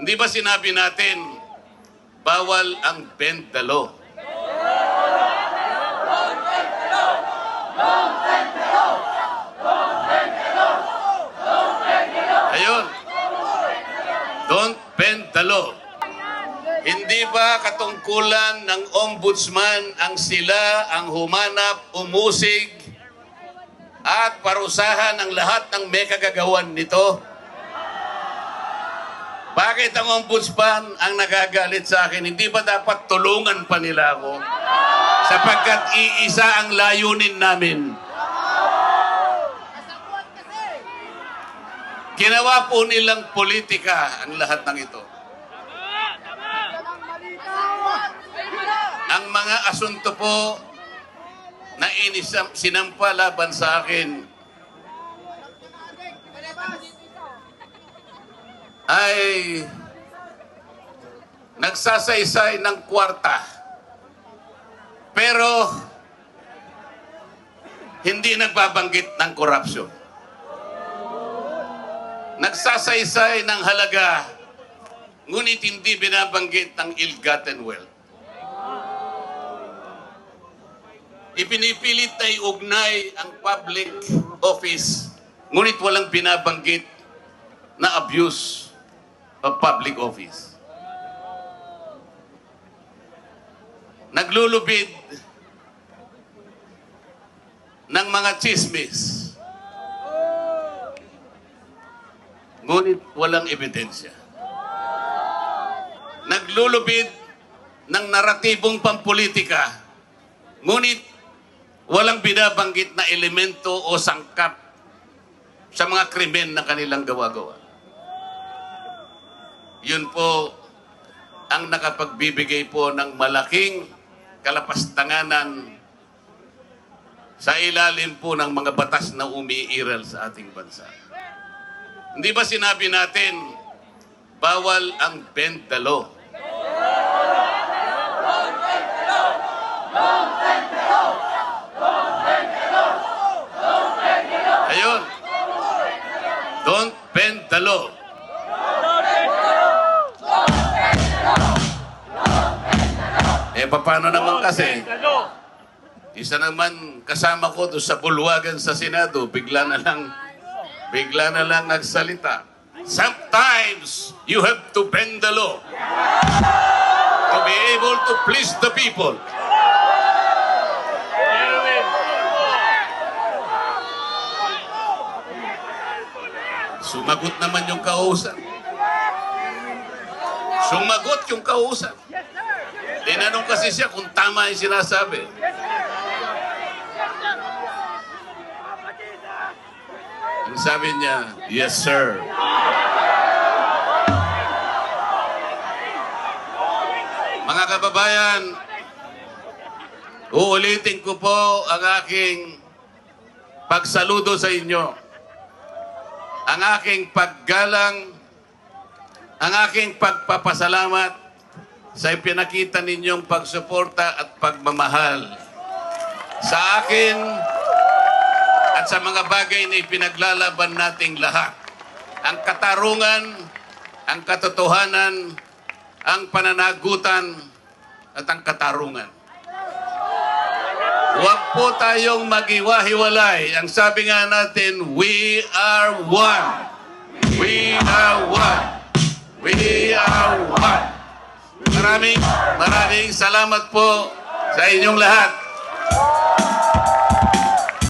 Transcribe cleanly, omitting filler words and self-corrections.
Hindi ba sinabi natin, bawal ang bend the law? Ayun. Don't bend the law. Hindi ba katungkulan ng ombudsman ang sila ang humanap, umusig, at parusahan ang lahat ng may kagagawan nito? Bakit ang ombudsman ang nagagalit sa akin? Hindi ba dapat tulungan pa nila ako? Sapagkat iisa ang layunin namin. Ginawa po nilang politika ang lahat ng ito. Ang mga asunto po na sinampa laban sa akin ay nagsasaysay ng kwarta. Pero hindi nagbabanggit ng korupsyon. Nagsasaysay ng halaga, ngunit hindi binabanggit ng ill-gotten wealth. Ipinipilit na iugnay ang public office, ngunit walang binabanggit na abuse of public office. Naglulubid ng mga chismis, ngunit walang ebidensya. Naglulubid ng naratibong pampolitika, ngunit walang binabanggit na elemento o sangkap sa mga krimen na kanilang gawa-gawa. Yun po ang nakapagbibigay po ng malaking kalapastanganan sa ilalim po ng mga batas na umiiral sa ating bansa. Hindi ba sinabi natin, bawal ang bend the law? Ayun. Don't bend the law. Paano naman kasi? Isa naman kasama ko doon sa bulwagan sa Senado, bigla na lang nagsalita. Sometimes you have to bend the law to be able to please the people. Sumagot naman yung kausap. Sumagot yung kausap. Tinanong kasi siya kung tama yung sinasabi. Ang sabi niya, yes sir. Mga kababayan, uulitin ko po ang aking pagsaludo sa inyo. Ang aking paggalang, ang aking pagpapasalamat sa ipinakita ninyong pagsuporta at pagmamahal sa akin at sa mga bagay na ipinaglalaban nating lahat. Ang katarungan, ang katotohanan, ang pananagutan at ang katarungan. Huwag po tayong mag-iwahiwalay. Ang sabi nga natin, we are one. We are one. We are one. Maraming salamat po sa inyong lahat.